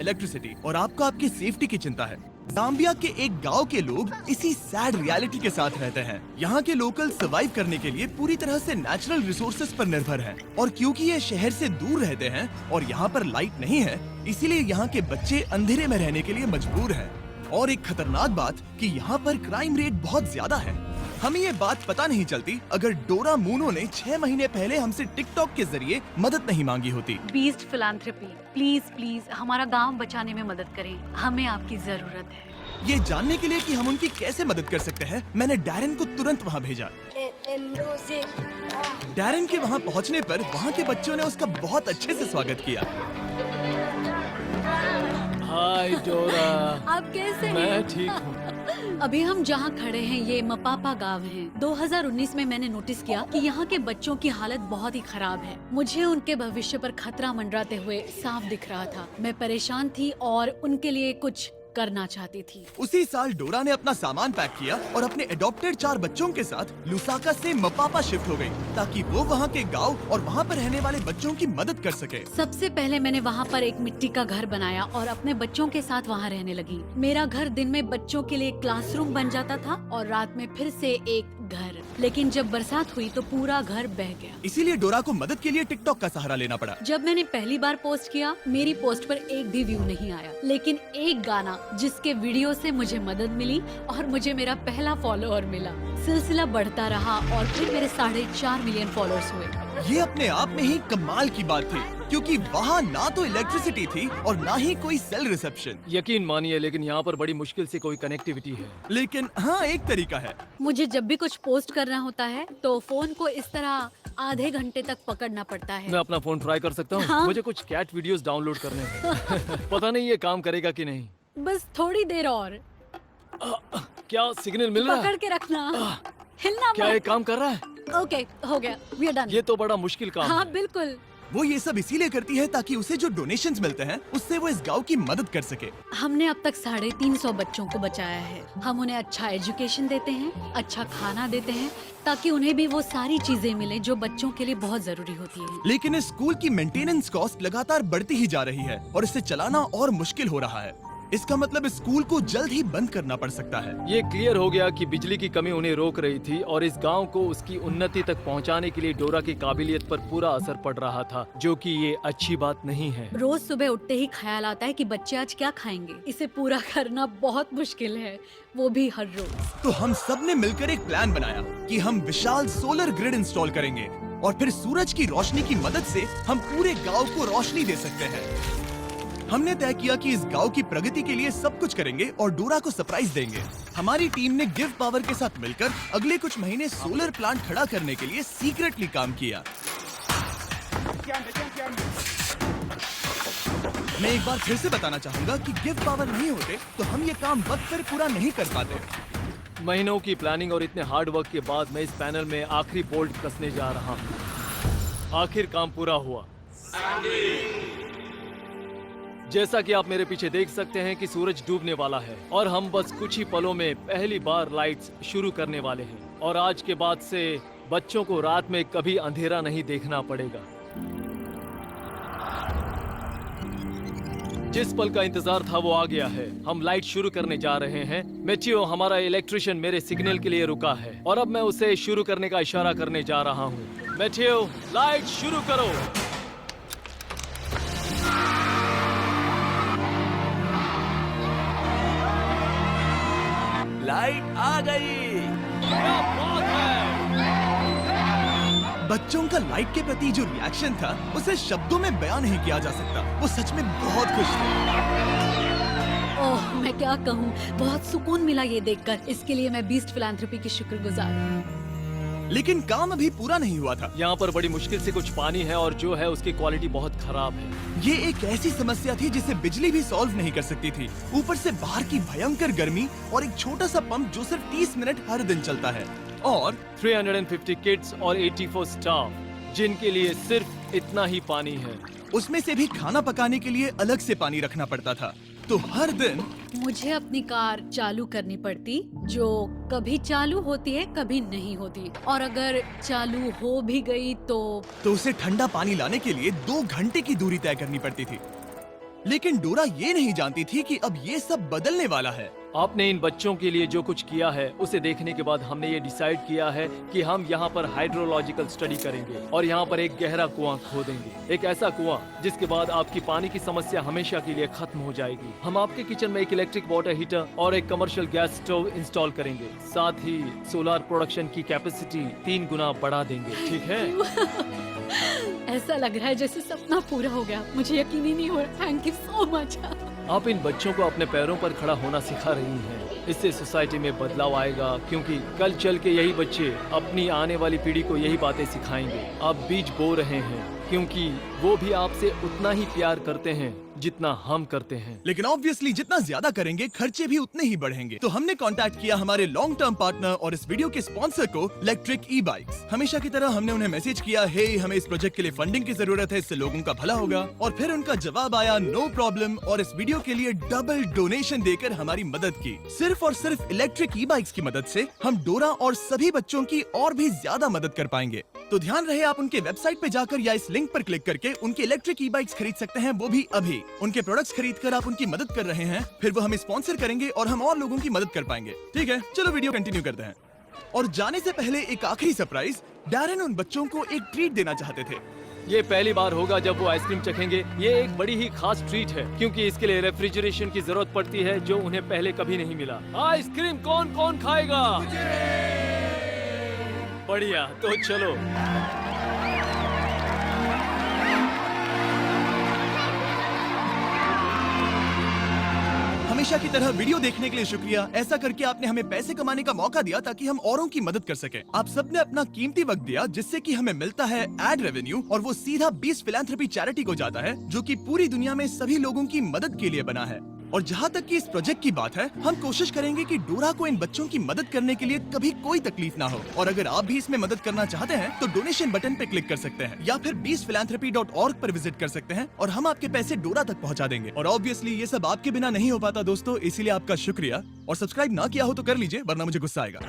Electricity और आपको आपकी सेफ्टी की चिंता है। जाम्बिया के एक गांव के लोग इसी सैड रियलिटी के साथ रहते हैं। यहाँ के लोकल सर्वाइव करने के लिए पूरी तरह से नेचुरल रिसोर्सेज पर निर्भर हैं। और क्योंकि ये शहर से दूर रहते हैं और यहाँ पर लाइट नहीं है, इसीलिए यहाँ के बच्चे अंधेरे में रहने के लिए मजबूर हैं। और एक खतरनाक बात कि यहाँ पर क्राइम रेट बहुत ज्यादा है। हमें ये बात पता नहीं चलती अगर डोरा मूनो ने 6 महीने पहले हमसे टिकटॉक के जरिए मदद नहीं मांगी होती। बीस्ट फिलैंथ्रोपी, प्लीज प्लीज हमारा गांव बचाने में मदद करें, हमें आपकी जरूरत है। ये जानने के लिए कि हम उनकी कैसे मदद कर सकते हैं, मैंने डैरन को तुरंत वहाँ भेजा। डैरन के वहाँ पहुँचने पर वहाँ के बच्चों ने उसका बहुत अच्छे से स्वागत किया। हाय डोरा। आप कैसे हैं? मैं ठीक हूँ। अभी हम जहाँ खड़े हैं ये मपापा गांव है। 2019 में मैंने नोटिस किया कि यहाँ के बच्चों की हालत बहुत ही खराब है। मुझे उनके भविष्य पर खतरा मंडराते हुए साफ दिख रहा था। मैं परेशान थी और उनके लिए कुछ करना चाहती थी। उसी साल डोरा ने अपना सामान पैक किया और अपने एडॉप्टेड 4 बच्चों के साथ लुसाका से मपापा शिफ्ट हो गई, ताकि वो वहाँ के गांव और वहाँ पर रहने वाले बच्चों की मदद कर सके। सबसे पहले मैंने वहाँ पर एक मिट्टी का घर बनाया और अपने बच्चों के साथ वहाँ रहने लगी। मेरा घर दिन में बच्चों के लिए क्लासरूम बन जाता था और रात में फिर से एक घर। लेकिन जब बरसात हुई तो पूरा घर बह गया। इसीलिए डोरा को मदद के लिए टिकटॉक का सहारा लेना पड़ा। जब मैंने पहली बार पोस्ट किया, मेरी पोस्ट पर एक भी व्यू नहीं आया, लेकिन एक गाना जिसके वीडियो से मुझे मदद मिली और मुझे मेरा पहला फॉलोअर मिला। सिलसिला बढ़ता रहा और फिर मेरे 4.5 मिलियन फॉलोअर्स हुए। ये अपने आप में ही कमाल की बात थी, क्योंकि वहाँ ना तो इलेक्ट्रिसिटी थी और ना ही कोई सेल रिसेप्शन। यकीन मानिए, लेकिन यहाँ पर बड़ी मुश्किल से कोई कनेक्टिविटी है। लेकिन हाँ, एक तरीका है। मुझे जब भी कुछ पोस्ट करना होता है तो फोन को इस तरह आधे घंटे तक पकड़ना पड़ता है। मैं अपना फोन ट्राई कर सकता हूँ? हाँ। मुझे कुछ कैट वीडियोस डाउनलोड करने हैं। पता नहीं ये काम करेगा कि नहीं। बस थोड़ी देर और क्या सिग्नल मिल रहा पकड़ है? के रखना, हिलना क्या मत। ये काम कर रहा है? ओके, हो गया, वी आर डन। ये तो बड़ा मुश्किल काम हाँ है। बिल्कुल। वो ये सब इसीलिए करती है ताकि उसे जो डोनेशंस मिलते हैं उससे वो इस गांव की मदद कर सके। हमने अब तक 350 बच्चों को बचाया है। हम उन्हें अच्छा एजुकेशन देते हैं, अच्छा खाना देते हैं, ताकि उन्हें भी वो सारी चीजें मिले जो बच्चों के लिए बहुत जरूरी होती है। लेकिन इस स्कूल की मेंटेनेंस कॉस्ट लगातार बढ़ती ही जा रही है और इसे चलाना और मुश्किल हो रहा है। इसका मतलब इस स्कूल को जल्द ही बंद करना पड़ सकता है। ये क्लियर हो गया कि बिजली की कमी उन्हें रोक रही थी और इस गांव को उसकी उन्नति तक पहुंचाने के लिए डोरा की काबिलियत पर पूरा असर पड़ रहा था, जो कि ये अच्छी बात नहीं है। रोज सुबह उठते ही ख्याल आता है कि बच्चे आज क्या खाएंगे। इसे पूरा करना बहुत मुश्किल है, वो भी हर रोज। तो हम सब ने मिलकर एक प्लान बनाया कि हम विशाल सोलर ग्रिड इंस्टॉल करेंगे और फिर सूरज की रोशनी की मदद से हम पूरे गांव को रोशनी दे सकते हैं। हमने तय किया कि इस गांव की प्रगति के लिए सब कुछ करेंगे और डोरा को सरप्राइज देंगे। हमारी टीम ने गिव पावर के साथ मिलकर अगले कुछ महीने सोलर प्लांट खड़ा करने के लिए सीक्रेटली काम किया। मैं एक बार फिर से बताना चाहूंगा कि गिव पावर नहीं होते तो हम ये काम वक्त पर पूरा नहीं कर पाते। महीनों की प्लानिंग और इतने हार्ड वर्क के बाद मैं इस पैनल में आखिरी बोल्ट कसने जा रहा हूँ। आखिर काम पूरा हुआ। जैसा कि आप मेरे पीछे देख सकते हैं कि सूरज डूबने वाला है और हम बस कुछ ही पलों में पहली बार लाइट्स शुरू करने वाले हैं। और आज के बाद से बच्चों को रात में कभी अंधेरा नहीं देखना पड़ेगा। जिस पल का इंतजार था वो आ गया है। हम लाइट शुरू करने जा रहे हैं। मेचियो, हमारा इलेक्ट्रिशियन, मेरे सिग्नल के लिए रुका है और अब मैं उसे शुरू करने का इशारा करने जा रहा हूँ। मेचियो, लाइट शुरू करो। लाइट आ गई। क्या बात है! बच्चों का लाइट के प्रति जो रिएक्शन था उसे शब्दों में बयान नहीं किया जा सकता। वो सच में बहुत खुश थे। ओह, मैं क्या कहूँ, बहुत सुकून मिला ये देखकर। इसके लिए मैं बीस्ट फिलैंथ्रोपी की शुक्रगुजार हूँ। लेकिन काम अभी पूरा नहीं हुआ था। यहाँ पर बड़ी मुश्किल से कुछ पानी है और जो है उसकी क्वालिटी बहुत खराब है। ये एक ऐसी समस्या थी जिसे बिजली भी सॉल्व नहीं कर सकती थी। ऊपर से बाहर की भयंकर गर्मी और एक छोटा सा पंप जो सिर्फ 30 मिनट हर दिन चलता है और 350 किड्स और 84 स्टाफ, जिनके लिए सिर्फ इतना ही पानी है। उसमें से भी खाना पकाने के लिए अलग से पानी रखना पड़ता था। तो हर दिन मुझे अपनी कार चालू करनी पड़ती, जो कभी चालू होती है कभी नहीं होती, और अगर चालू हो भी गई तो उसे ठंडा पानी लाने के लिए 2 घंटे की दूरी तय करनी पड़ती थी। लेकिन डोरा ये नहीं जानती थी कि अब ये सब बदलने वाला है। आपने इन बच्चों के लिए जो कुछ किया है उसे देखने के बाद हमने ये डिसाइड किया है कि हम यहाँ पर हाइड्रोलॉजिकल स्टडी करेंगे और यहाँ पर एक गहरा कुआं खोदेंगे, एक ऐसा कुआं जिसके बाद आपकी पानी की समस्या हमेशा के लिए खत्म हो जाएगी। हम आपके किचन में एक इलेक्ट्रिक वाटर हीटर और एक कमर्शियल गैस स्टोव इंस्टॉल करेंगे, साथ ही सोलार प्रोडक्शन की कैपेसिटी 3 गुना बढ़ा देंगे। ठीक है? ऐसा लग रहा है जैसे सपना पूरा हो गया। मुझे यकीन ही नहीं हो रहा। Thank you so much. आप इन बच्चों को अपने पैरों पर खड़ा होना सिखा रही हैं। इससे सोसाइटी में बदलाव आएगा, क्योंकि कल चल के यही बच्चे अपनी आने वाली पीढ़ी को यही बातें सिखाएंगे। आप बीज बो रहे हैं, क्योंकि वो भी आपसे उतना ही प्यार करते हैं जितना हम करते हैं। लेकिन ऑब्वियसली जितना ज्यादा करेंगे खर्चे भी उतने ही बढ़ेंगे। तो हमने कांटेक्ट किया हमारे लॉन्ग टर्म पार्टनर और इस वीडियो के स्पॉन्सर को, इलेक्ट्रिक ई बाइक्स। हमेशा की तरह हमने उन्हें मैसेज किया, हे हमें इस प्रोजेक्ट के लिए फंडिंग की जरूरत है, इससे लोगों का भला होगा। और फिर उनका जवाब आया, नो प्रॉब्लम, और इस वीडियो के लिए डबल डोनेशन देकर हमारी मदद की। सिर्फ और सिर्फ इलेक्ट्रिक ई बाइक्स की मदद से हम डोरा और सभी बच्चों की और भी ज्यादा मदद कर पाएंगे। तो ध्यान रहे, आप उनके वेबसाइट पे जाकर या इस लिंक पर क्लिक करके उनके इलेक्ट्रिक ई बाइक्स खरीद सकते हैं, वो भी अभी। उनके प्रोडक्ट्स खरीदकर आप उनकी मदद कर रहे हैं, फिर वो हमें स्पॉन्सर करेंगे और हम और लोगों की मदद कर पाएंगे। ठीक है, चलो वीडियो कंटिन्यू करते हैं। और जाने से पहले एक आखिरी सरप्राइज, डैरेन उन बच्चों को एक ट्रीट देना चाहते थे। ये पहली बार होगा जब वो आइसक्रीम चखेंगे। ये एक बड़ी ही खास ट्रीट है, क्योंकि इसके लिए रेफ्रिजरेशन की जरूरत पड़ती है, जो उन्हें पहले कभी नहीं मिला। आइसक्रीम कौन कौन खाएगा? बढ़िया, तो चलो। हमेशा की तरह वीडियो देखने के लिए शुक्रिया। ऐसा करके आपने हमें पैसे कमाने का मौका दिया ताकि हम औरों की मदद कर सके। आप सबने अपना कीमती वक्त दिया, जिससे कि हमें मिलता है एड रेवेन्यू, और वो सीधा 20 फिलैंथ्रोपी चैरिटी को जाता है, जो कि पूरी दुनिया में सभी लोगों की मदद के लिए बना है। और जहाँ तक कि इस प्रोजेक्ट की बात है, हम कोशिश करेंगे कि डोरा को इन बच्चों की मदद करने के लिए कभी कोई तकलीफ ना हो। और अगर आप भी इसमें मदद करना चाहते हैं तो डोनेशन बटन पे क्लिक कर सकते हैं, या फिर 20philanthropy.org पर विजिट कर सकते हैं और हम आपके पैसे डोरा तक पहुँचा देंगे। और ऑब्वियसली ये सब आपके बिना नहीं हो पाता दोस्तों, इसीलिए आपका शुक्रिया। और सब्सक्राइब ना किया हो तो कर लीजिए, वरना मुझे गुस्सा आएगा।